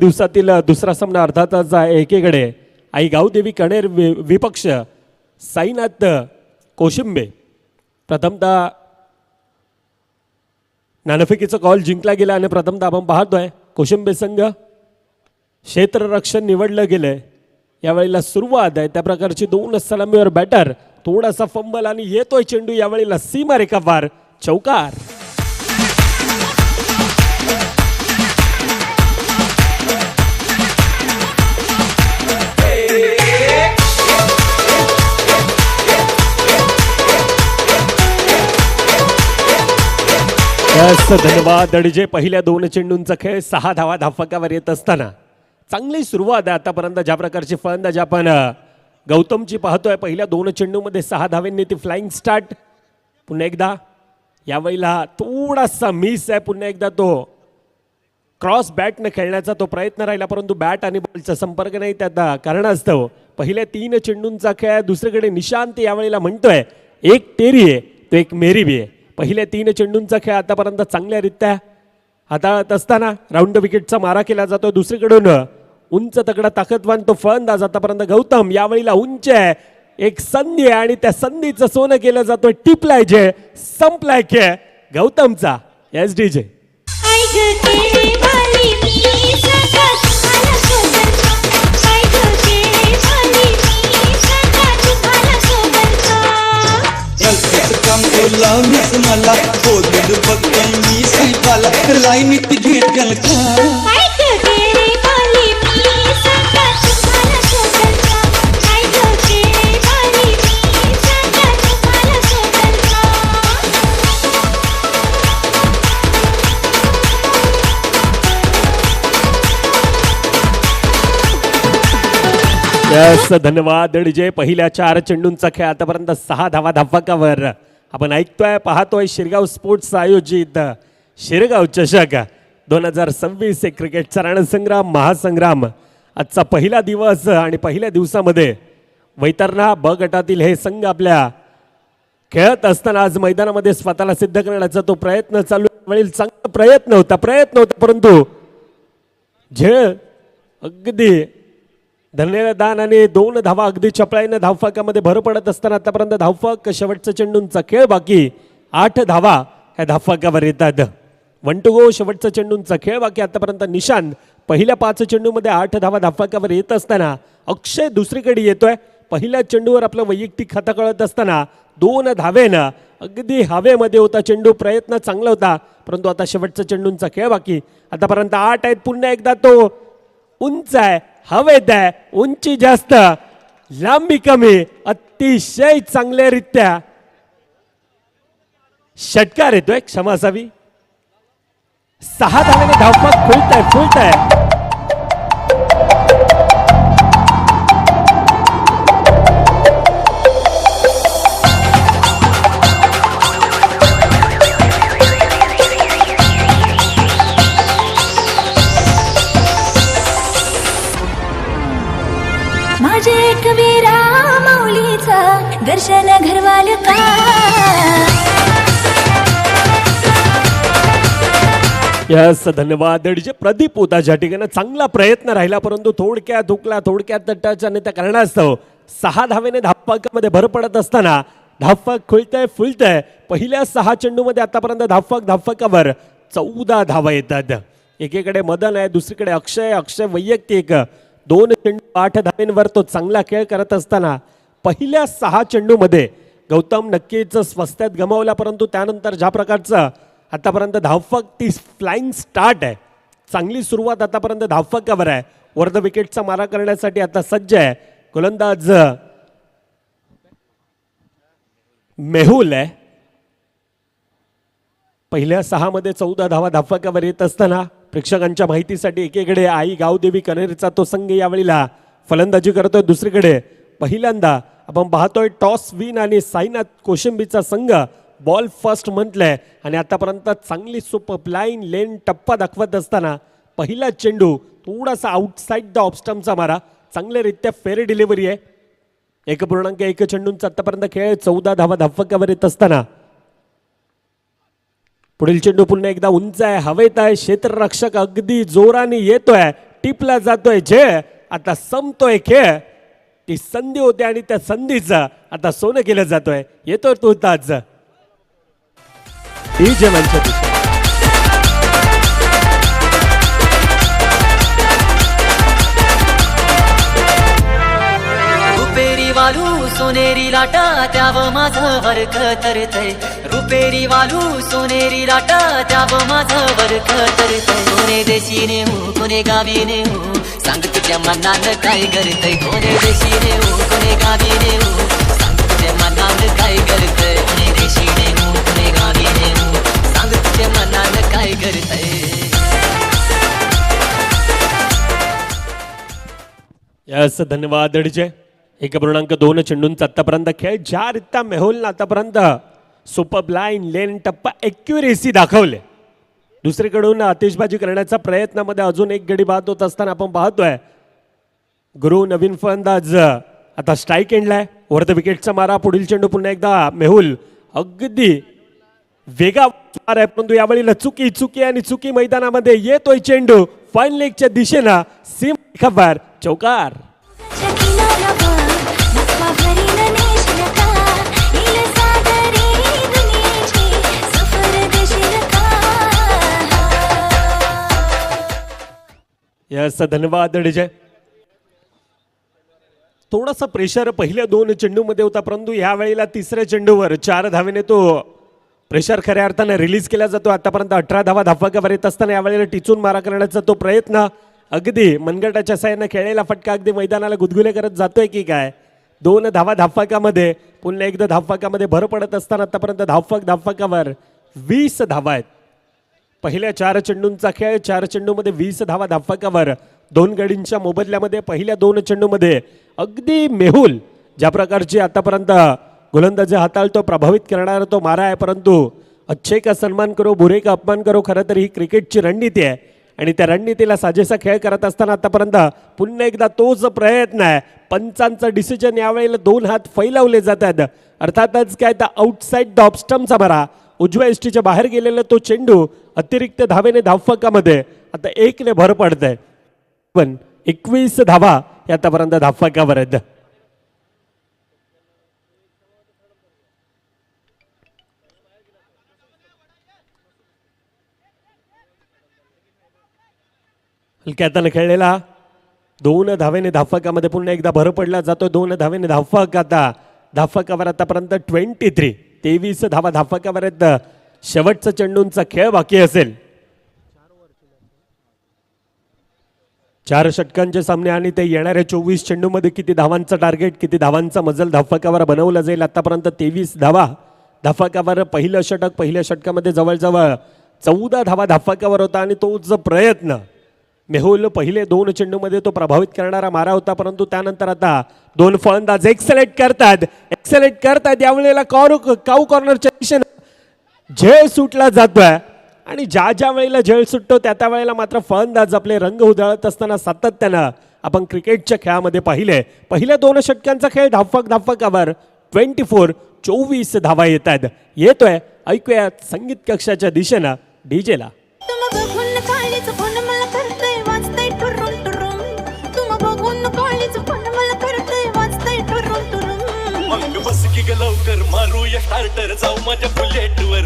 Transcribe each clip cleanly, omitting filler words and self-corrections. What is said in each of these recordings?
दिवसातील दुसरा सामना अर्थातच एकीकडे आई गावदेवी कणेर विपक्ष साईनाथ कोशिंबे. प्रथमतः नाणेफेकीचा कॉल जिंकला गेला आणि प्रथमतः आपण पाहतोय कोशिंबे संघ क्षेत्ररक्षण निवडलं गेलंय. यावेळेला सुरुवात आहे त्या प्रकारची दोन सलामीवर बॅटर, थोडासा फंबल आणि येतोय चेंडू यावेळेला सीमारेखा पार, चौकार. धन्यवाद डीजे. पहिल्या दोन चेंडूंचा खेळ 6 धावा धाफकावर येत असताना चांगली सुरुवात आहे आतापर्यंत. ज्या प्रकारची फलंदाजी आपण गौतमची पाहतोय, पहिल्या दोन चेंडूमध्ये 6 धावांनी ती फ्लाइंग स्टार्ट. पुन्हा एकदा यावेळेला थोडासा मिस आहे, पुन्हा एकदा तो क्रॉस बॅटने खेळण्याचा तो प्रयत्न राहिला परंतु बॅट आणि बॉलचा संपर्क नाही त्या कारणास्तव पहिल्या 3 चेंडूंचा खेळ. दुसरीकडे निशांत यावेळेला म्हणतोय एक तेरी आहे तो एक मेरी बी आहे. पहिल्या 3 चेंडूंचा खेळ आतापर्यंत चांगल्यारित्या हाताळत असताना राऊंड विकेटचा मारा केला जातो. दुसरीकडून उंच तगडा ताकदवान तो फलंदाज आतापर्यंत गौतम. यावेळेला उंच आहे, एक संधी आहे आणि त्या संधीचं सोनं केलं जातं. टिपलाय जे संपलाय खेळ गौतमचा. एस डी जे मला बोलू बघतोय मी साईबाला लाईनीत घेतल का. धन्यवाद डीजे. पहिल्या 4 चेंडूंचा खेळ आतापर्यंत 6 धावा धाफकावर आपण ऐकतोय पाहतोय. शिरगाव स्पोर्ट्स आयोजित शिरगाव चषक 2026 क्रिकेटचा रणसंग्राम महासंग्राम आजचा पहिला दिवस आणि पहिल्या दिवसामध्ये वैतरणा ब गटातील हे संघ आपल्या खेळत असताना आज मैदानामध्ये स्वतःला सिद्ध करण्याचा तो प्रयत्न चालू. वरील चांगला प्रयत्न होता परंतु झेळ अगदी धन्यदान आणि 2 धावा अगदी चपळाईने धावफकामध्ये भर पडत असताना आतापर्यंत धावफक शेवटच्या चेंडूंचा खेळ बाकी 8 धावा ह्या धावफकावर येतात. 1 to go शेवटच्या चेंडूंचा खेळ बाकी. आतापर्यंत निशांत पहिल्या 5 चेंडूमध्ये 8 धावा धावफकावर येत असताना अक्षय दुसरीकडे येतोय. पहिल्या चेंडूवर आपलं वैयक्तिक खाता कळत असताना 2 धावेनं अगदी हवेमध्ये होता चेंडू. प्रयत्न चांगला होता परंतु आता शेवटच्या चेंडूंचा खेळ बाकी. आतापर्यंत 8 आहेत. पुन्हा एकदा तो उंच आहे, हवेत आहे, उंची जास्त लांबी कमी, अतिशय चांगल्यारित्या षटकार येतोय. क्षमा असावी. 6 धावेने धावपक फुलताय. माझे कबीरा माऊलीचा दर्शन घरवाल का. यस धन्यवाद डीजे. प्रदीप होता ज्या ठिकाणी चांगला प्रयत्न राहिला परंतु थोडक्यात टच आणि त्या कारणास्तव 6 धावेने धावफकामध्ये भर पडत असताना धावफक फुलतंय. पहिल्या 6 चेंडूमध्ये आतापर्यंत धावफकावर 14 धावा येतात. एकीकडे मदन आहे, दुसरीकडे अक्षय वैयक्तिक 2 चेंडू 8 धावेंवर तो चांगला खेळ करत असताना पहिल्या 6 चेंडूमध्ये गौतम नक्कीच स्वस्त्यात गमावला परंतु त्यानंतर ज्या प्रकारचं आतापर्यंत धावफक ती फ्लाइंग स्टार्ट आहे. चांगली सुरुवात आतापर्यंत धावफकावर आहे. वर द विकेटचा मारा करण्यासाठी आता सज्ज आहे गोलंदाज मेहुल आहे. पहिल्या 6 मध्ये 14 धावा धावफकावर येत असताना प्रेक्षकांच्या माहितीसाठी एकीकडे आई गावदेवी कणेरचा तो संघ यावेळेला फलंदाजी करतोय. दुसरीकडे पहिल्यांदा आपण पाहतोय टॉस विन आणि साईनाथ कोशिंबीचा संघ बॉल फर्स्ट म्हटलंय आणि आतापर्यंत चांगली सुपर लाईन लेन टप्पा दाखवत असताना पहिला चेंडू थोडासा आउटसाइड द ऑफस्टम्पचा मारा. चांगल्यारित्या फेअर डिलिव्हरी आहे. 1.1 चेंडूंचा आतापर्यंत खेळ 14 धावा धावफकावर येत असताना पुढील चेंडू पुन्हा एकदा उंच आहे, हवेत आहे, क्षेत्ररक्षक अगदी जोराने येतोय टिपला जातोय झेळ, आता संपतोय खेळ. ती संधी होते आणि त्या संधीचं आता सोनं केलं जातोय. येतोय तो ताज डीजे मंच. रुपेरी वालू सोनेरी लाटा त्याव माझं वर्क तरतय. रुपेरी वालू सोनेरी लाटा त्याव माझं वर्क तरतय. कोणे देशी नेऊ कोणे गावी नेऊ सांग तुझ्या मनानं काय करतय. कोणे देशी नेऊ कोणे गावी नेऊ सांग तुझ्या मनानं काय करतय. कोणे देशी नेऊ कोणे गावी नेऊ सांग तुझ्या मनानं काय करतय. यस, धन्यवाद डीजे. 1.2 चेंडूंचा आतापर्यंत खेळ. ज्या रीत्या मेहुलनं आतापर्यंत सुपर लाईन लेन टप्पा एक्युरेसी दाखवले, दुसरीकडून आतिषबाजी करण्याच्या प्रयत्नामध्ये अजून एक गडी बाद होत असताना आपण पाहतोय. गुरु नवीन फलंदाज आता स्ट्राईक एंडलाय. ओव्हर द विकेटचा मारा. पुढील चेंडू पुन्हा एकदा मेहुल अगदी वेगा मार आहे, परंतु यावेळी चुकी आणि चुकी मैदानामध्ये येतोय चेंडू फाईन लेगच्या दिशेनं. सीम खबर चौकार. यस, धन्यवाद डीजे. थोडासा प्रेशर पहिल्या 2 चेंडूमध्ये होता, परंतु या वेळेला तिसऱ्या चेंडूवर 4 धावेने तो प्रेशर खऱ्या अर्थाने रिलीज केला जातो. आतापर्यंत 18 धावा धाफाकावर येत असताना यावेळेला टिचून मारा करण्याचा तो प्रयत्न अगदी मनगटाच्या साह्यानं खेळलेला फटका अगदी मैदानाला गुदगुले करत जातोय की काय. 2 धावा धाफाकामध्ये पुन्हा एकदा धाफाकामध्ये भर पडत असताना आतापर्यंत धाफाकावर 20 धावा आहेत. पहिल्या 4 चेंडूंचा खेळ. 4 चेंडूमध्ये 20 धावा धाफाकावर. 2 गडींच्या मोबदल्यामध्ये पहिल्या 2 चेंडूमध्ये अगदी मेहुल ज्या प्रकारची आतापर्यंत गोलंदाजी हाताळतो, प्रभावित करणारा तो मारा आहे, परंतु अच्छे का सन्मान करो बुरे का अपमान करो. खरं तर ही क्रिकेटची रणनीती आहे आणि त्या रणनीतीला साजेसा खेळ करत असताना आतापर्यंत पुन्हा एकदा तोच प्रयत्न आहे. पंचांचं डिसिजन यावेळेला 2 हात फैलावले जातात. अर्थातच काय तर आउटसाइड द ऑफस्टम्पचा मारा. उजव्या एसटीच्या बाहेर गेलेला तो चेंडू अतिरिक्त धावेने धावफकामध्ये आता 1ने भर पडतंय. पण 21 धावा या आतापर्यंत धावफकावर आहेत. हलक्यातानं खेळलेला 2 धावेने धाफकामध्ये पुन्हा एकदा भर पडला जातो. 2 धावेने धाफक आता धाफकावर आतापर्यंत 23 धावा धाफकावर आहेत. शेवटचा चेंडूंचा खेळ बाकी असेल. 4 षटकांचे सामने आणि ते येणाऱ्या 24 चेंडूमध्ये किती धावांचं टार्गेट, किती धावांचा मजल धाफकावर बनवला जाईल. आतापर्यंत 23 धावा धाफकावर. पहिलं षटक, पहिल्या षटकामध्ये जवळजवळ 14 धावा धाफकावर होता आणि तोच प्रयत्न मेहुल पहिले 2 चेंडूमध्ये तो प्रभावित करणारा मारा होता, परंतु त्यानंतर आता 2 फलंदाज एक्सेलेट करतात. यावेळेला काऊ कॉर्नरच्या दिशेने झेळ सुटला जातोय आणि ज्या वेळेला झेळ सुटतो त्या वेळेला मात्र फलंदाज आपले रंग उधळत असताना सातत्यानं आपण क्रिकेटच्या खेळामध्ये पाहिले. पहिल्या 2 षटकांचा खेळ धाफकावर 24 धावा येत आहेत. येतोय, ऐकूया संगीत कक्षाच्या दिशेनं डीजेला. बस की ग लवकर मारूया स्टार्टर जाऊ माझ्या बुलेटवर.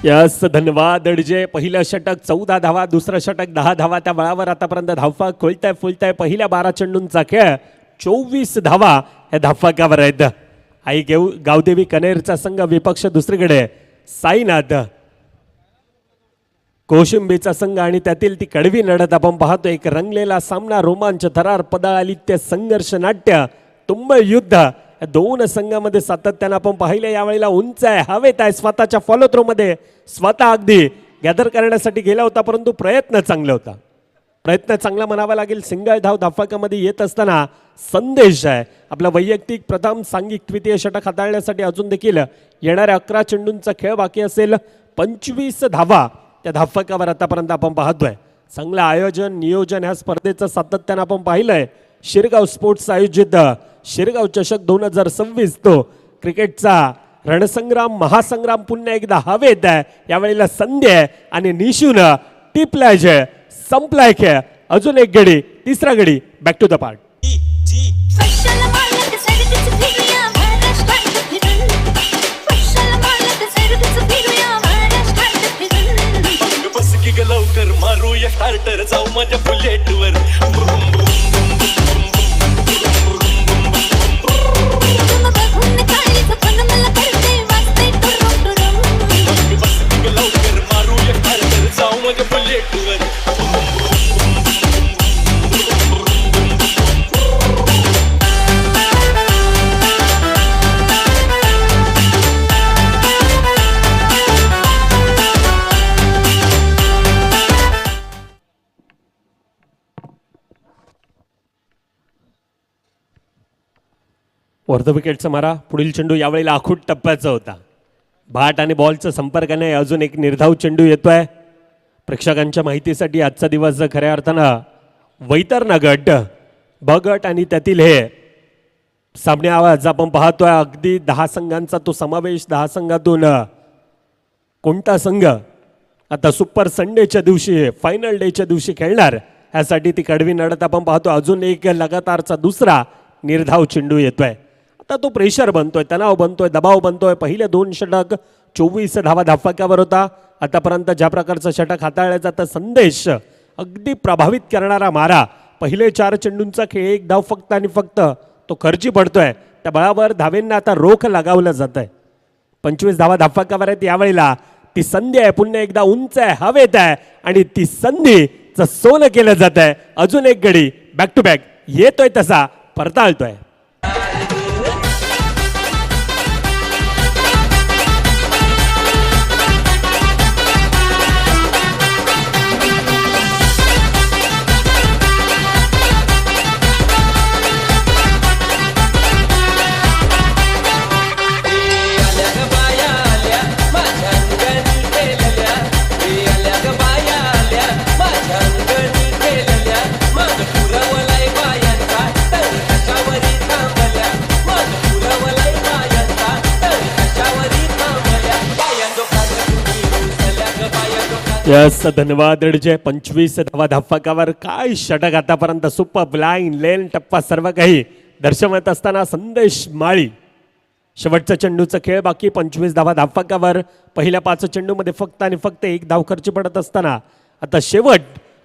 यस, धन्यवाद डीजे. पहिलं षटक 14 धावा, दुसरं षटक 10 धावा. त्या बळावर आतापर्यंत धावफा खोलताय. पहिल्या 12 चेंडूंचा खेळ 24 धावा या धावफाकावर आहेत. आई गावदेवी कनेरचा संघ विपक्ष दुसरीकडे साईनाथ कोशिंबीचा संघ आणि त्यातील ती कडवी लढत आपण पाहतो. एक रंगलेला सामना, रोमांच, थरार, पदाळाली ते संघर्ष नाट्य, तुंबळ युद्ध या 2 संघामध्ये सातत्यानं आपण पाहिलं. यावेळेला उंच आहे, हवेत आहे, स्वतःच्या फॉलो थ्रो मध्ये स्वतः अगदी गॅदर करण्यासाठी गेला होता, परंतु प्रयत्न चांगला होता. प्रयत्न चांगला म्हणावा लागेल. सिंगल धाव धावफलकामध्ये येत असताना संदेश आहे आपला वैयक्तिक प्रथम सांघिक द्वितीय षटक हाताळण्यासाठी अजून देखील येणाऱ्या 11 चेंडूंचा खेळ बाकी असेल. 25 धावा त्या धावफलकावर आतापर्यंत आपण पाहतोय. चांगलं आयोजन नियोजन ह्या स्पर्धेचं सातत्यानं आपण पाहिलंय. शिरगाव स्पोर्ट्स आयोजित शिरगाव चषक 2026 तो क्रिकेटचा रणसंग्राम महासंग्राम पुन्हा एकदा हवेत आहे. यावेळेला संधी आहे आणि निशून टिपलाय जय संपलाय खेळ. अजून एक गडी तिसरा गडी बॅक टू द पार्ट. फशाला मालक सरगच फिरूया महाराष्ट्रात फिरून फशाला मालक सरगच फिरूया महाराष्ट्रात फिरून बस की ग लवकर मारूया स्टार्टर जाऊ माझ्या बुलेटवर तुम बघून काळीच पण मला करते वाजते टुरुम टुरुम बस की ग लवकर मारूया स्टार्टर जाऊ माझ्या बुलेटवर अर्ध विकेटचा मारा. पुढील चेंडू यावेळेला आखूट टप्प्याचा होता. भाट आणि बॉलचा संपर्क नाही. अजून एक निर्धाव चेंडू येतोय. प्रेक्षकांच्या माहितीसाठी आजचा दिवस खऱ्या अर्थानं वैतरणा गट ब गट आणि त्यातील हे सामने आवाज आपण पाहतोय. अगदी 10 संघांचा तो समावेश. 10 संघातून कोणता संघ आता सुपर संडेच्या दिवशी फायनल डेच्या दिवशी खेळणार ह्यासाठी ती कडवी लढत आपण पाहतो. अजून एक लगातारचा दुसरा निर्धाव चेंडू येतोय. आता तो प्रेशर बनतोय, तणाव बनतोय, दबाव बनतोय. पहिले 2 षटक 24 धावा धावफलकावर होता. आतापर्यंत ज्या प्रकारचा षटक हाताळायचा तर संदेश अगदी प्रभावित करणारा मारा. पहिले 4 चेंडूंचा खेळ 1 धाव फक्त आणि फक्त तो खर्ची पडतोय. त्या बळावर धावेंना आता रोख लगावलं जात आहे. 25 धावा धावफलकावर आहेत. यावेळेला ती संधी आहे पुन्हा एकदा उंच आहे हवेत आहे आणि ती संधीचं सोनं केलं जात आहे. अजून एक गडी बॅक टू बॅक येतोय तसा परताळतोय. यस धन्यवाद रेडजे. 25 धावा धावफलकावर काय षटक आतापर्यंत सुपर लाईन लेन टप्पा सर्व काही दर्शवत असताना संदेश माळी. शेवटचा चेंडूचा खेळ बाकी. 25 धावा धावफलकावर. पहिल्या 5 चेंडूमध्ये फक्त आणि फक्त 1 धाव खर्ची पडत असताना आता शेवट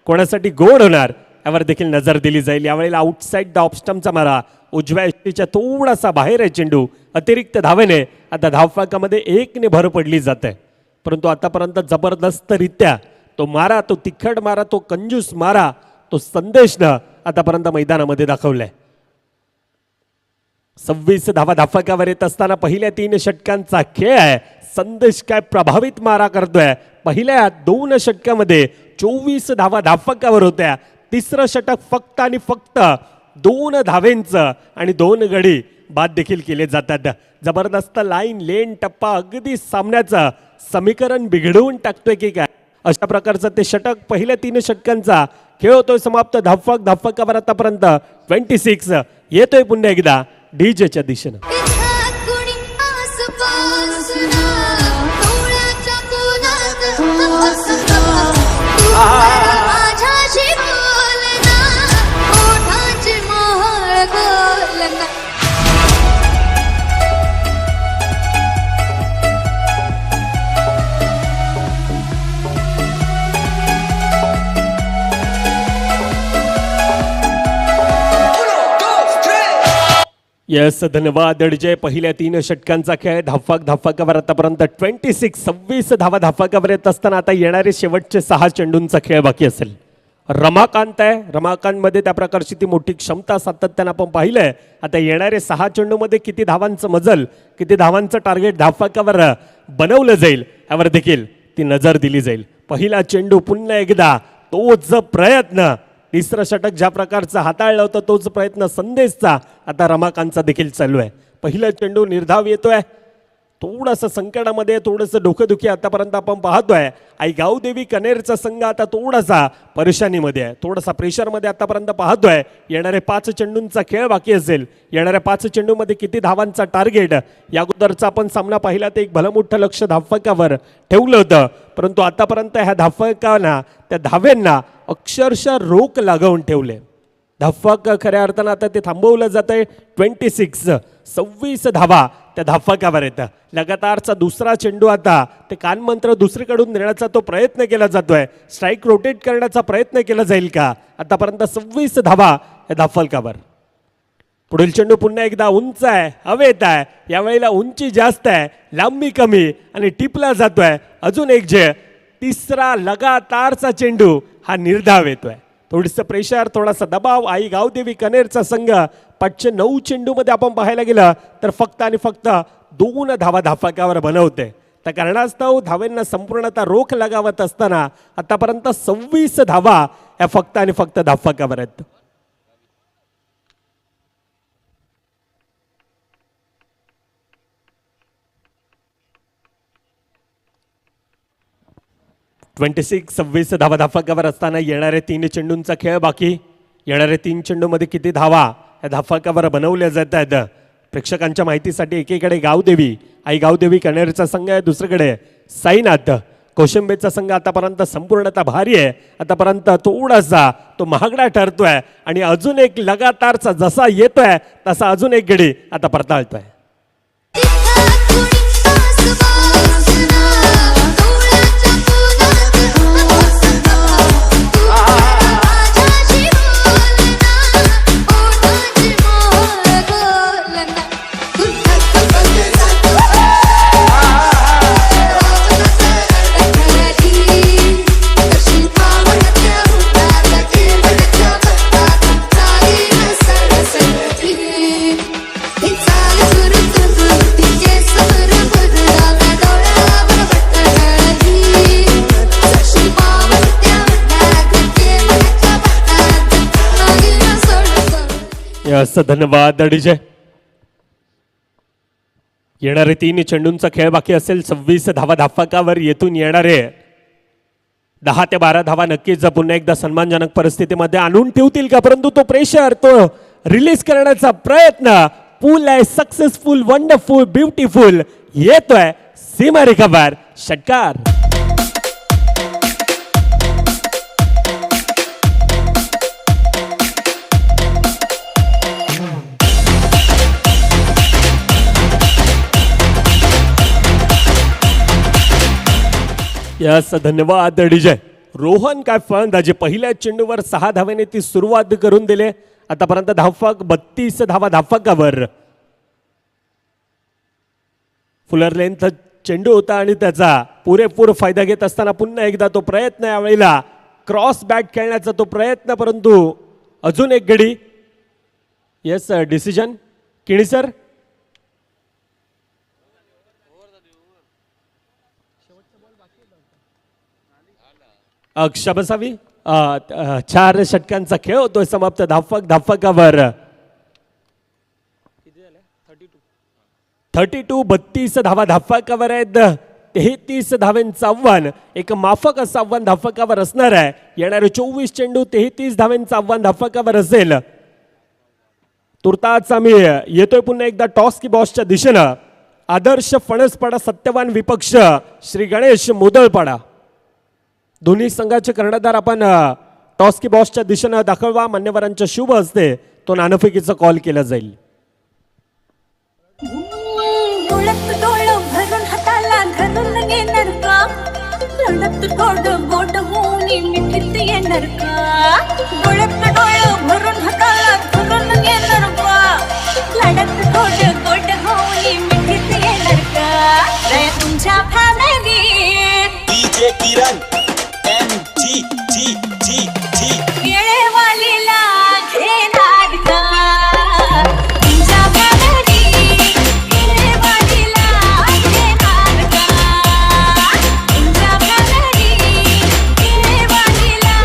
कोणासाठी गोड होणार यावर देखील नजर दिली जाईल. यावेळेला आउटसाइड द ऑफस्टमचा मारा. उजव्या यष्टीच्या थोडासा बाहेर आहे चेंडू. अतिरिक्त धावेने आता धावफलकामध्ये 1 ने भर पडली जाते. परंतु आतापर्यंत जबरदस्तरित्या तो मारा, तो तिखट मारा, तो कंजूस मारा, तो संदेशनं आतापर्यंत मैदानामध्ये दाखवलाय. 26 धावा धावफलकावर येत असताना पहिल्या 3 षटकांचा खेळ आहे. संदेश काय प्रभावित मारा करतोय. पहिल्या 2 षटकामध्ये 24 धावा धावफलकावर होत्या. तिसरं षटक फक्त आणि फक्त 2 धावेंचं आणि 2 गडी बाद देखील केले जातात. जबरदस्त लाईन लेन टप्पा अगदी सामन्याचं समीकरण बिघडवून टाकतोय की काय अशा प्रकारचं ते षटक. पहिल्या 3 षटकांचा खेळ होतोय समाप्त. धावफलकावर आतापर्यंत 26 येतोय पुन्हा एकदा डीजेच्या दिशेनं. इथं कुणी आसपास ना, डोळ्याच्या कोनात हसतं. तू माझ्याशी बोल ना, ओठांची मोहळ खोल ना. यस धन्यवाद अडजय. पहिल्या 3 षटकांचा खेळ धावफलकावर आतापर्यंत 26 धावा धावफलकावर येत असताना आता येणारे शेवटचे 6 चेंडूंचा खेळ बाकी असेल. रमाकांत आहे. रमाकांतमध्ये त्या प्रकारची ती मोठी क्षमता सातत्यानं आपण पाहिलंय. आता येणारे 6 चेंडूमध्ये किती धावांचं मजल, किती धावांचं टार्गेट धावफलकावर बनवलं जाईल यावर देखील ती नजर दिली जाईल. पहिला चेंडू पुन्हा एकदा तोच प्रयत्न, तिसरं षटक ज्या प्रकारचं हाताळलं होतं तोच प्रयत्न संदेशचा आता रमाकांतचा देखील चालू आहे. पहिला चेंडू निर्धाव येतोय, थोडंसं संकटामध्ये, थोडंसं डोकेदुखी आतापर्यंत आपण पाहतोय. आई गावदेवी कनेरचा संघ आता थोडासा परेशानीमध्ये आहे, थोडासा प्रेशरमध्ये आतापर्यंत पाहतोय. येणारे 5 चेंडूंचा खेळ बाकी असेल. येणाऱ्या 5 चेंडूमध्ये किती धावांचा टार्गेट, या अगोदरचा आपण सामना पाहिला तर एक भलं मोठं लक्ष धावफलकावर ठेवलं होतं, परंतु आतापर्यंत ह्या धावफलकांना, त्या धाव्यांना अक्षरशः रोख लागवून ठेवले. धावफलक खऱ्या अर्थानं आता ते थांबवलं जात आहे. 26 धावा त्या धावफलकावर येतं. लगातारचा दुसरा चेंडू आता ते कानमंत्र दुसरीकडून नेण्याचा तो प्रयत्न केला जातोय. स्ट्राईक रोटेट करण्याचा प्रयत्न केला जाईल का? आतापर्यंत 26 धावा या धावफलकावर. पुढील चेंडू पुन्हा एकदा उंच आहे, हवेत आहे. यावेळेला उंची जास्त आहे, लांबी कमी आणि टिपला जातोय. अजून एक जे तिसरा लगातारचा चेंडू हा निर्धाव येतोय. थोडंसं प्रेशर, थोडासा दबाव. आई गावदेवी कनेरचा संघ 509 चेंडूमध्ये आपण पाहायला गेलं तर फक्त आणि फक्त 2 धावा धावफलकावर बनवते. त्या कारणास्तव धावांना संपूर्णतः रोख लगावत असताना आतापर्यंत 26 धावा या फक्त आणि फक्त धावफलकावर आहेत. सव्वीस धावा धावफलकावर असताना येणारे 3 चेंडूंचा खेळ बाकी. येणारे 3 चेंडूमध्ये किती धावा या धावफलकावर बनवल्या जात आहेत. प्रेक्षकांच्या माहितीसाठी एकीकडे गावदेवी, आई गावदेवी कनेरचा संघ आहे, दुसरीकडे साईनाथ कोशिंबेचा संघ आतापर्यंत संपूर्णतः भारी आहे. आतापर्यंत थोडासा तो महागडा ठरतोय आणि अजून एक लगातारचा जसा येतोय तसा अजून एक गडी आता परताळतोय. धन्यवाद डीजे. येणारे 3 चेंडूंचा खेळ बाकी असेल. 26 धावा धावफलकावर येथून येणारे 10 ते 12 धावा नक्कीच पुन्हा एकदा सन्मानजनक परिस्थितीमध्ये आणून ठेवतील का? परंतु तो प्रेशर, तो रिलीज करण्याचा प्रयत्न, पूल आहे सक्सेसफुल, वंडरफुल, ब्युटिफुल येतोय. सीमारेखावर षटकार. यस, धन्यवाद डीजे. रोहन काय फलंदाजी, पहिल्या चेंडूवर 6 धावेने ती सुरुवात करून दिले. आतापर्यंत धावफलक 32 धावा धावफलकावर. फुलर लेंथ चेंडू होता आणि त्याचा पुरेपूर फायदा घेत असताना पुन्हा एकदा तो प्रयत्न, यावेळेला क्रॉस बॅट खेळण्याचा तो प्रयत्न, परंतु अजून एक गडी. यस, डिसिजन किणी सर. क्षमसावी 4 षटकांचा खेळ होतोय समाप्त. धावफलकावर 32 धावा धावफलकावर आहेत. 33 धावांचं आव्हान, एक माफक असं आव्हान धावफलकावर असणार आहे. येणारे 24 चेंडू 33 धावांचं आव्हान धावफलकावर असेल. तुर्तास आम्ही येतोय पुन्हा एकदा टॉस की बॉसच्या दिशेनं. आदर्श फणसपाडा, सत्यवान विपक्ष श्री गणेश मोदळपाडा. दोन्ही संघाचे कर्णधार आपण टॉस की बॉसच्या दिशेनं दाखवा. मान्यवरांच्या शुभ हस्ते तो नाणेफेकीचा कॉल केला जाईल. डोळ्यात डोळं भरून हाताला धरून घेणार का? रडत गोड गोड होऊन मिठीत येणार का? डोळ्यात डोळं भरून हाताला धरून घेणार का? रडत गोड गोड होऊन मिठीत येणार का? रे तुमच्या फॅमिलीत डीजे किरण MG वेळेवालीला घेणार का? तुमच्या फॅमिलीत वेळेवालीला घेणार का? तुमच्या फॅमिलीत वेळेवालीला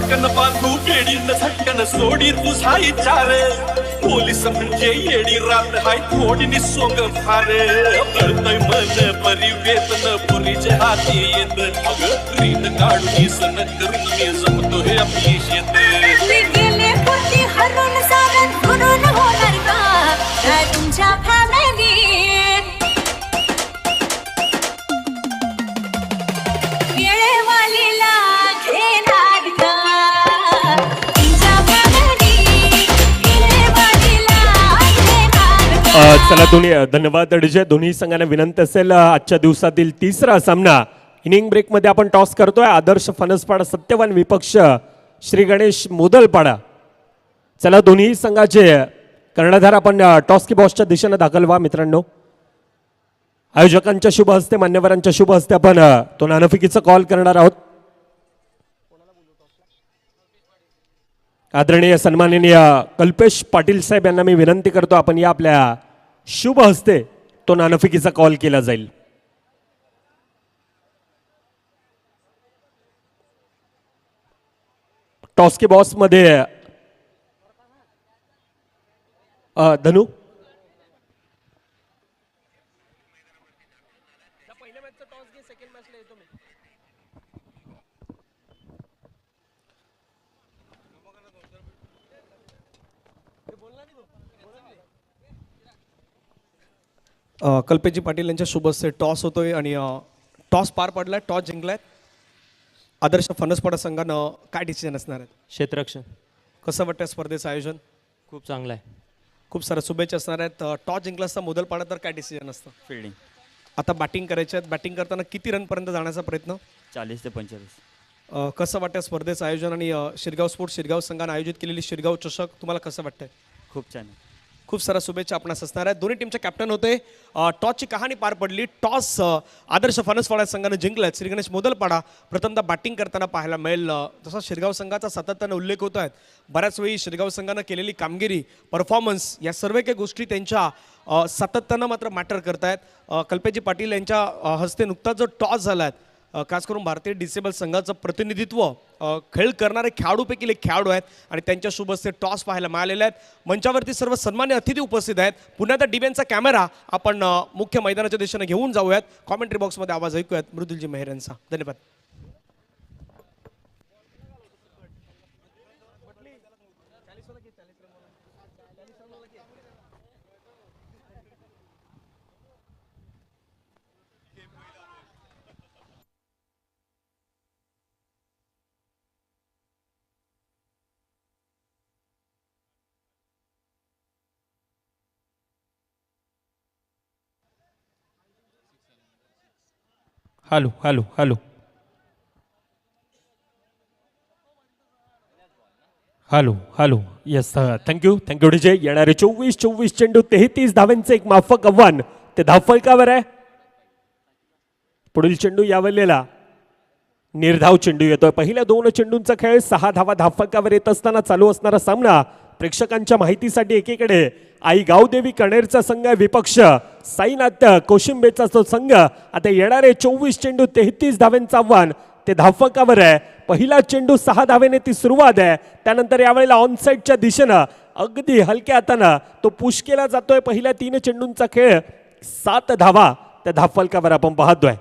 पटकन बांधू बेडीन झटकन सोडी तुझा विचार पोलीस म्हणजे येडी रात हाय थोडी निसोंग फार कळतय मन परिवेतन पुरीच्या हाती येत अगं रीत काढून सन करून मी जमतो हे आपली शेत मी गेले कुठे हरून सारं धरून होणार का काय तुमच्या फॅमिली वेळेवालीला घेणार का तुमच्या फॅमिली वेळेवालीला घेणार का चला दोन्ही धन्यवाद डीजे. दोन्ही संघांना विनंती असेल आजच्या दिवसातील तिसरा सामना इनिंग ब्रेकमध्ये आपण टॉस करतोय. आदर्श फणसपाडा सत्यवान विपक्ष श्री गणेश मोदलपाडा. चला दोन्ही संघाचे कर्णधार आपण टॉस की बॉसच्या दिशेने दाखल व्हा मित्रांनो. आयोजकांच्या शुभ हस्ते मान्यवरांच्या शुभ हस्ते आपण तो नाणेफेकीचा कॉल करणार आहोत. आदरणीय सन्माननीय कल्पेश पाटील साहेब यांना मी विनंती करतो आपण या आपल्या शुभ हस्ते तो नाणेफेकीचा कॉल केला जाईल. टॉस की बॉस मध्ये धनु कल्पेजी पाटील यांच्या शुभ हस्ते टॉस होतोय आणि टॉस पार पडलाय, टॉस जिंकलाय. आदर्श फणसपाडा संघानं काय डिसिजन असणार आहेत? क्षेत्ररक्षण कसं वाटतं स्पर्धेचं आयोजन? खूप चांगलं आहे. खूप साऱ्या शुभेच्छा असणार आहेत. टॉस जिंकला असता मोदलपाडा तर काय डिसिजन असतं? फिल्डिंग आता बॅटिंग करायची आहेत. बॅटिंग करताना किती रनपर्यंत जाण्याचा प्रयत्न? 40 ते 45. कसं वाटतं स्पर्धेचं आयोजन आणि शिरगाव स्पोर्ट्स शिरगाव संघानं आयोजित केलेली शिरगाव चषक तुम्हाला कसं वाटतंय? खूप छान आहे. खूप साऱ्या शुभेच्छा आपणास असणार आहेत. दोन्ही टीमचे कॅप्टन होते. टॉसची कहाणी पार पडली. टॉस आदर्श फणसपाडा संघानं जिंकलं. श्री गणेश मोदलपाडा प्रथमतः बॅटिंग करताना पाहायला मिळेल. तसा शिरगाव संघाचा सातत्यानं उल्लेख होत आहेत. बऱ्याच वेळी शिरगाव संघानं केलेली कामगिरी, परफॉर्मन्स या सर्व काही गोष्टी त्यांच्या सातत्यानं मात्र मॅटर करत आहेत. कल्पेजी पाटील यांच्या हस्ते नुकताच जो टॉस झाला आहे, खास करून भारतीय डिसेबल संघाचं प्रतिनिधित्व खेळ करणारे खेळाडूपैकी एक खेळाडू आहेत आणि त्यांच्या शुभ हस्ते टॉस पाहायला मिळालेले आहेत. मंचावरती सर्व सन्मान्य अतिथी उपस्थित आहेत. पुन्हा त्या डिबेनचा कॅमेरा आपण मुख्य मैदानाच्या दिशेने घेऊन जाऊयात. कॉमेंट्री बॉक्समध्ये आवाज ऐकूयात मृदुलजी मेहर यांचा. धन्यवाद. Hello hello hello hello hello yes thank you thank you DJ. येणारे 24 चेंडू 33 धावांचे एक माफक आव्हान ते धावफलकावर आहे. पुढील चेंडू यावलेला निर्धाव चेंडू येतोय. पहिल्या 2 चेंडूंचा खेळ 6 धावा धावफलकावर येत असताना चालू असणारा सामना. प्रेक्षकांच्या माहितीसाठी एकीकडे आई गावदेवी कणेरचा संघ आहे विपक्ष साईनाथ कोशिंबेचा तो संघ. आता येणारे 24 चेंडू 33 धावांचं आव्हान ते धावफलकावर आहे. पहिला चेंडू 6 धावेने ती सुरुवात आहे. त्यानंतर यावेळेला ऑनसाईडच्या दिशेनं अगदी हलक्या हातानं तो पुश केला जातोय. पहिल्या 3 चेंडूंचा खेळ 7 धावा त्या धावफलकावर आपण पाहतोय.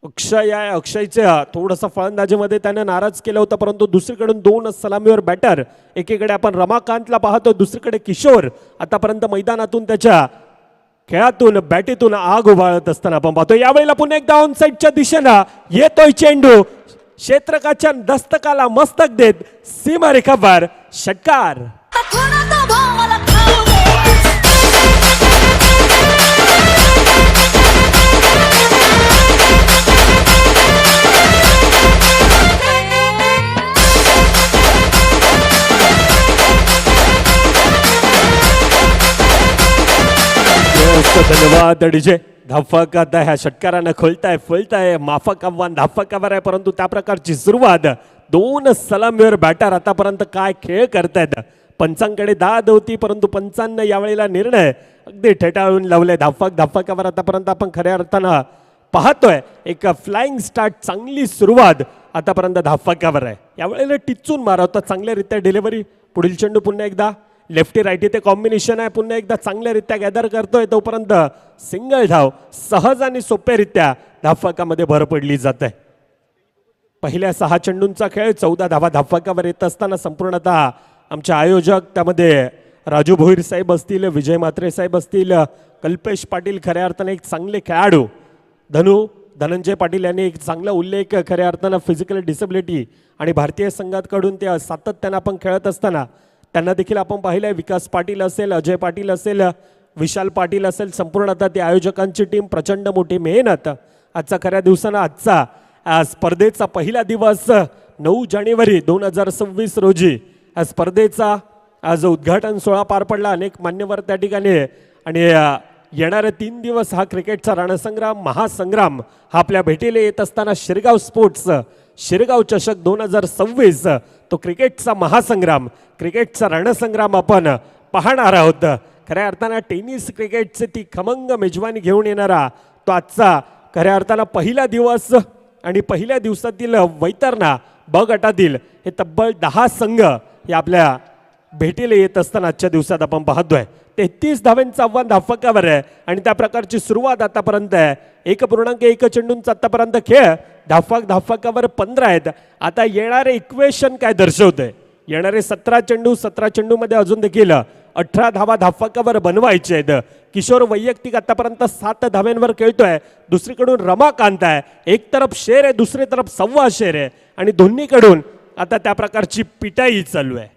अक्षय आहे. अक्षयच्या थोडंसं फलंदाजीमध्ये त्यानं नाराज केलं होतं, परंतु दुसरीकडून 2 सलामीवर बॅटर. एकीकडे आपण रमाकांतला पाहतो, दुसरीकडे किशोर आतापर्यंत मैदानातून त्याच्या खेळातून बॅटीतून आग उभाळत असताना आपण पाहतो. यावेळेला पुन्हा एकदा ऑनसाईडच्या दिशेनं येतोय चेंडू. क्षेत्रकाच्या दस्तकाला मस्तक देत सीमारेखावर षटकार. कोणाचा भावाला खाऊ दे धन्यवाद डीजे. धावफलक आता ह्या षटकारानं खोलताय फुलताय. माफक आव्हान धावफलकावर आहे, परंतु त्या प्रकारची सुरुवात 2 सलामीवर बॅटर आतापर्यंत काय खेळ करतायत. पंचांकडे दाद होती, परंतु पंचांना यावेळेला निर्णय अगदी ठेटाळून लावले. धावफलकावर आतापर्यंत आपण खऱ्या अर्थानं पाहतोय एक फ्लाइंग स्टार्ट, चांगली सुरुवात आतापर्यंत धावफलकावर आहे. यावेळेला टिचून मारवतात चांगल्यारीत्या डिलिव्हरी. पुढील चेंडू पुन्हा एकदा लेफ्टी राईटी ते कॉम्बिनेशन आहे, पुन्हा एकदा चांगल्यारीत्या गॅदर करतोय. तोपर्यंत सिंगल धाव सहज आणि सोप्यारित्या धावफलकामध्ये भर पडली जाते. पहिल्या 6 चेंडूंचा खेळ 14 धावा धावफलकावर येत असताना संपूर्णतः आमचे आयोजक त्यामध्ये राजू भोईर साहेब असतील, विजय म्हात्रे साहेब असतील, कल्पेश पाटील खऱ्या अर्थाने एक चांगले खेळाडू, धनंजय पाटील यांनी एक चांगला उल्लेख खऱ्या अर्थानं फिजिकल डिसेबिलिटी आणि भारतीय संघाकडून ते सातत्यानं आपण खेळत असताना त्यांना देखील आपण पाहिलं. विकास पाटील असेल, अजय पाटील असेल, विशाल पाटील असेल, संपूर्णतः ते आयोजकांची टीम प्रचंड मोठी मेहनत. आजचा खऱ्या दिवसानं आजचा स्पर्धेचा पहिला दिवस 9 जानेवारी 2026 रोजी स्पर्धेचा आज उद्घाटन सोहळा पार पडला. अनेक मान्यवर त्या ठिकाणी आणि येणारे 3 दिवस हा क्रिकेटचा रणसंग्राम महासंग्राम हा आपल्या भेटीला येत असताना शिरगाव स्पोर्ट्स शिरगाव चषक 2026 तो क्रिकेटचा महासंग्राम क्रिकेटचा रणसंग्राम आपण पाहणार आहोत. खऱ्या अर्थानं टेनिस क्रिकेटचे ती खमंग मेजवानी घेऊन येणारा तो आजचा खऱ्या अर्थानं पहिला दिवस आणि पहिल्या दिवसातील वैतरणा ब गटातील हे तब्बल 10 संघ हे आपल्या भेटीला येत असताना आजच्या दिवसात आपण पाहतोय. 33 धावांचं आव्हान धावफलकावर आहे आणि त्या प्रकारची सुरुवात आतापर्यंत आहे. 1.1 चेंडूंचा आतापर्यंत खेळ धावफलकावर 15 आहेत. आता येणारे इक्वेशन काय दर्शवतंय, येणारे 17 चेंडूमध्ये अजून देखील 18 धावा धावफलकावर बनवायचे आहेत. किशोर वैयक्तिक आतापर्यंत 7 धाव्यांवर खेळतोय. दुसरीकडून रमाकांत आहे, एक तरफ शेर आहे, दुसरी तरफ सव्वा शेर आहे आणि दोन्हीकडून आता त्या प्रकारची पिटाई चालू आहे.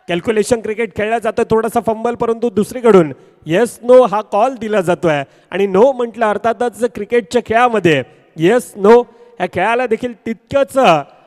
कॅल्क्युलेशन क्रिकेट खेळला जातं, थोडासा फंबल, परंतु दुसरीकडून येस नो हा कॉल दिला जातोय आणि नो म्हटलं अर्थातच क्रिकेटच्या खेळामध्ये येस नो या खेळाला देखील तितकंच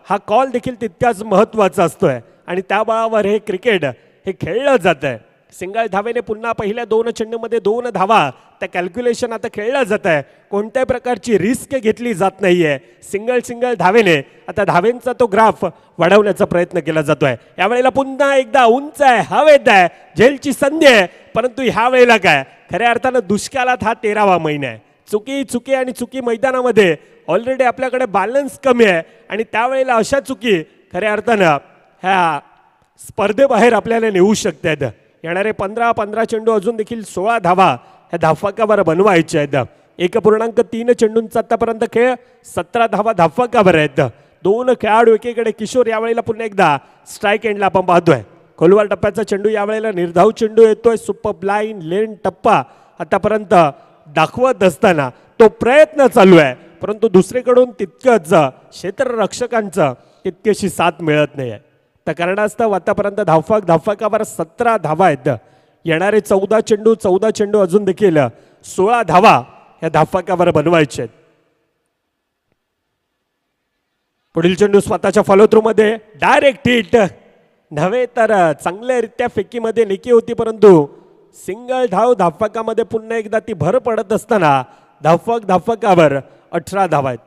हा कॉल देखील तितकाच महत्त्वाचा असतोय आणि त्या बळावर हे क्रिकेट हे खेळलं जात आहे. सिंगल धावेने पुन्हा पहिल्या 2 चेंडूमध्ये 2 धावा त्या कॅल्क्युलेशन आता खेळलं जात आहे. कोणत्याही प्रकारची रिस्क घेतली जात नाहीये. सिंगल धावेने आता धावेंचा तो ग्राफ वाढवण्याचा प्रयत्न केला जातोय. यावेळेला पुन्हा एकदा उंच आहे, हवेत आहे, झेलची संधी आहे, परंतु ह्या वेळेला काय खऱ्या अर्थानं दुष्काळात हा 13वा महिना आहे. चुकी मैदानामध्ये ऑलरेडी आपल्याकडे बॅलन्स कमी आहे आणि त्यावेळेला अशा चुकी खऱ्या अर्थानं ह्या स्पर्धेबाहेर आपल्याला नेऊ शकतात. येणारे 15 चेंडू अजून देखील 16 धावा ह्या धावफलकावर बनवायच्या आहेत. 1.3 चेंडूंचा आतापर्यंत खेळ 17 धावा धावफलकावर आहेत. 2 खेळाडू एकीकडे. किशोर यावेळेला पुन्हा एकदा स्ट्राईक एंडला आपण पाहतोय. खोलवर टप्प्याचा चेंडू यावेळेला निर्धाव चेंडू येतोय. सुपर लाईन लेन टप्पा आतापर्यंत दाखवत असताना तो प्रयत्न चालू आहे, परंतु दुसरीकडून तितकंच क्षेत्ररक्षकांचं तितकीशी साथ मिळत नाही आहे. त्या कारणास्तव आतापर्यंत धावफलकावर 17 धावा आहेत. येणारे 14 चेंडू अजून देखील 16 धावा या धावफलकावर बनवायचे आहेत. पुढील चेंडू स्वतःच्या फॉलो थ्रू मध्ये डायरेक्ट हिट नव्हे तर चांगल्यारीत्या फेकीमध्ये निकी होती, परंतु सिंगल धावफलकामध्ये पुन्हा एकदा ती भर पडत असताना धावफलकावर 18 धावा आहेत.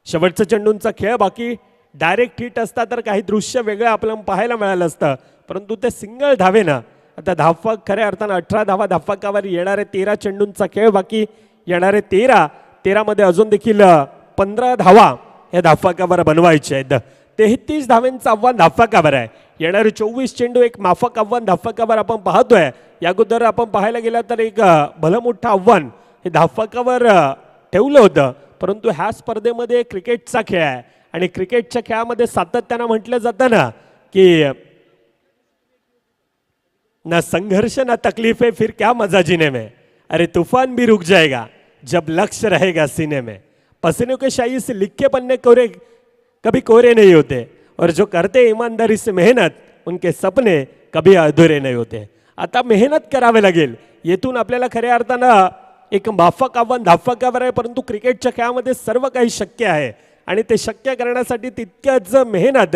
शेवटचा चेंडूंचा खेळ बाकी. डायरेक्ट हिट असता तर काही दृश्य वेगळं आपल्याला पाहायला मिळालं असतं, परंतु ते सिंगल धावेनं आता धावफलक खऱ्या अर्थानं 18 धावा धावफलकावर. येणारे 13 चेंडूंचा खेळ बाकी. येणारे 13 मध्ये अजून देखील 15 धावा या धावफलकावर बनवायचे आहेत. 33 धावांचं आव्हान धावफलकावर आहे. येणारे 24 चेंडू एक माफक आव्हान धावफलकावर आपण पाहतोय. या अगोदर आपण पाहायला गेला तर एक भलं मोठं आव्हान हे धावफलकावर ठेवलं होतं, परंतु ह्या स्पर्धेमध्ये क्रिकेटचा खेळ आहे आणि क्रिकेटच्या खेळामध्ये सातत्यानं म्हटलं जातं ना की ना संघर्ष ना तकलीफ है फिर क्या मजा जीने में, अरे तूफान भी रुक जाएगा जब लक्ष्य रहेगा सीने में, पसीनों के शाही से लिखे पन्ने कोरे कभी कोरे नहीं होते और जो करते ईमानदारी से मेहनत उनके सपने कभी अधुरे नहीं होते. आता मेहनत करावे लागेल. येथून आपल्याला खऱ्या अर्थानं एक माफक आव्हान धावफलकावर आहे, परंतु क्रिकेटच्या खेळामध्ये सर्व काही शक्य आहे आणि ते शक्य करण्यासाठी तितक्याच मेहनत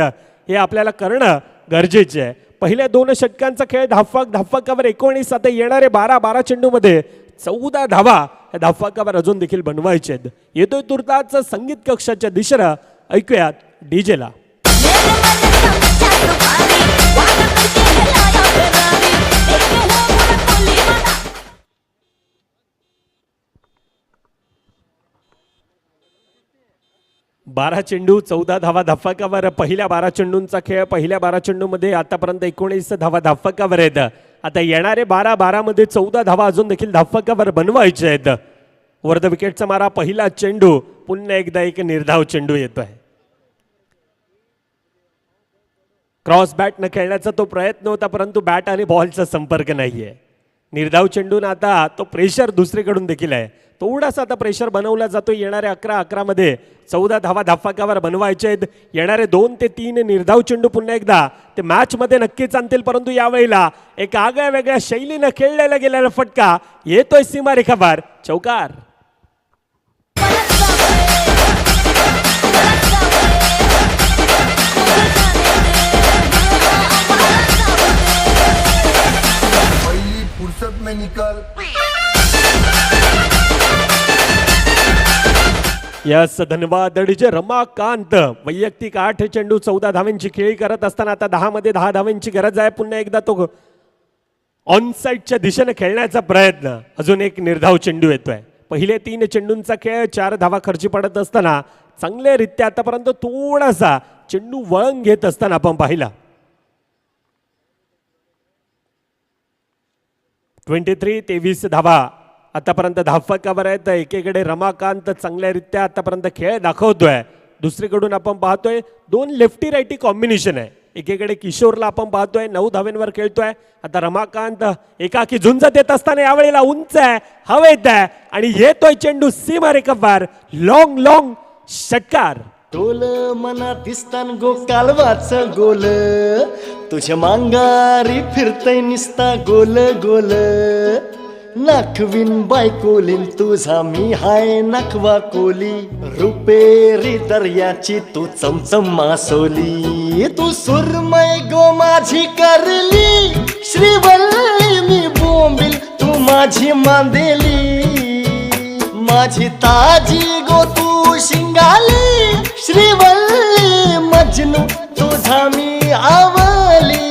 हे आपल्याला करणं गरजेचे आहे. पहिल्या 2 षटकांचा खेळ धावफलकावर 19. आता येणारे 12 चेंडूमध्ये 14 धावा या धावफलकावर अजून देखील बनवायचे आहेत. येतोय तुर्ताच संगीत कक्षाच्या दिशेला. ऐकूयात डीजेला. 12 चेंडू 14 धावा धाफकावर. पहिल्या 12 चेंडूंचा खेळ. पहिल्या 12 चेंडूमध्ये आतापर्यंत 19 धावा धाफकावर आहेत. आता येणारे 12 मध्ये 14 धावा अजून देखील धाफकावर बनवायचे आहेत. वर द विकेटचा मारा. पहिला चेंडू पुन्हा एकदा एक निर्धाव चेंडू येतोय. क्रॉस बॅटनं खेळण्याचा तो प्रयत्न होता, परंतु बॅट आणि बॉलचा संपर्क नाहीये. निर्धाव चेंडून आता तो प्रेशर दुसरीकडून देखील आहे. थोडासा आता प्रेशर बनवला जातो. येणाऱ्या 11 मध्ये 14 धावा धाफकावर बनवायचे आहेत. येणारे 2 ते 3 निर्धाव चेंडू पुन्हा एकदा ते मॅच मध्ये नक्कीच आणतील, परंतु यावेळेला एक आगळ्या वेगळ्या शैलीनं खेळलेला गेलेला फटका येतोय सीमारेखावर. चौकार. फुर्सत में निकल. यस, धन्यवाद डीजे रमाकांत. वैयक्तिक 8 चेंडू 14 धावांची खेळी करत असताना आता 10 मध्ये 10 धावांची गरज आहे. पुन्हा एकदा तो ऑनसाईडच्या दिशेने खेळण्याचा प्रयत्न. अजून एक निर्धाव चेंडू येतोय. पहिले 3 चेंडूंचा खेळ 4 धावा खर्ची पडत असताना चांगल्यारीत्या आतापर्यंत थोडासा चेंडू वळण घेत असताना आपण पाहिला. 23 धावा आतापर्यंत धाफकावर आहेत. एकीकडे रमाकांत चांगल्यारीत्या आतापर्यंत खेळ दाखवतोय. दुसरीकडून आपण पाहतोय 2 लेफ्टी राईटी कॉम्बिनेशन आहे. एकीकडे किशोरला आपण पाहतोय 9 धाव्यांवर खेळतोय. आता रमाकांत एकाकी झुंज देत असताना यावेळेला उंच आहे, हवेत आहे आणि येतोय चेंडू सीमारेखावर. लॉंग षटकार. टोल मना दिसतान गो कालवाच गोल, तुझ्या मांगारी फिरतय निसता गोल गोल. नाखवीन बायकोलीन तुझा मी हाय नखवा कोली, रुपेरी दर्याची तू चमचम मासोली. तू सुरमय गो माझी करली श्रीवल्ली, मी बोंबिल तू माझी मांदेली. माझी ताजी गो तू शिंगाली, श्रीवल्ली मजनू तुझा मी आवली.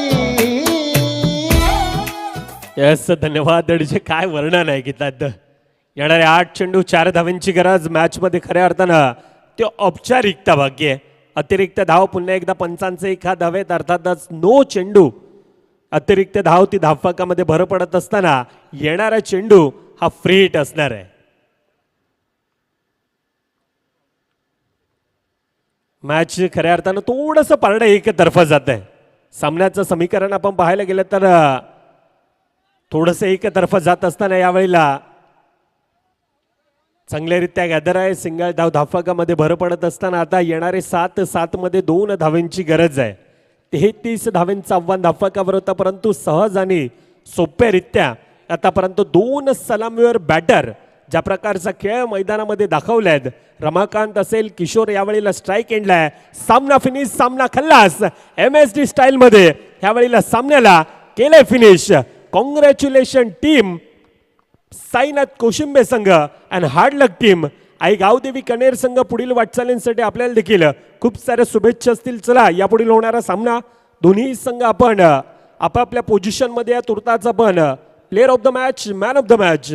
यस, धन्यवाद डीजे. काय वर्णन आहे गीतात. येणारे 8 चेंडू 4 धावांची गरज. मॅच मध्ये खऱ्या अर्थानं ते औपचारिकता भाग्य आहे. अतिरिक्त धाव पुन्हा एकदा पंचांचे 1 धावेत. अर्थातच 9 चेंडू अतिरिक्त धाव ती धावफलकामध्ये भर पडत असताना येणारा चेंडू हा फ्री हिट असणार आहे. मॅच खऱ्या अर्थानं थोडंसं पारडं एकतर्फा जात आहे. सामन्याचं समीकरण आपण पाहायला गेलं तर थोडंसं एकतर्फा जात असताना यावेळेला चांगल्यारीत्या गॅदर आहे. सिंगल धाव धावफलकामध्ये भर पडत असताना आता येणारे 7 मध्ये 2 धावांची गरज आहे. 33 धावांचं आव्हान धावफलकावर होतं, परंतु सहज आणि सोप्यारित्या आतापर्यंत 2 सलामीवर बॅटर ज्या प्रकारचा खेळ मैदानामध्ये दाखवल्यात. रमाकांत असेल, किशोर यावेळेला स्ट्राईक एंडला आहे. सामना फिनिश, सामना खल्लास. MSD स्टाईल मध्ये यावेळेला सामन्याला केलंय finish. Congratulation team Sainath Koshimbe संघ अँड हार्ड लक टीम. आई गावदेवी कनेर संघ पुढील वाटचालींसाठी आपल्याला देखील खूप साऱ्या शुभेच्छा असतील. चला, यापुढील होणारा सामना दोन्ही संघ आपण आपापल्या पोझिशन मध्ये तुर्ताचा पण player of the match, man of the match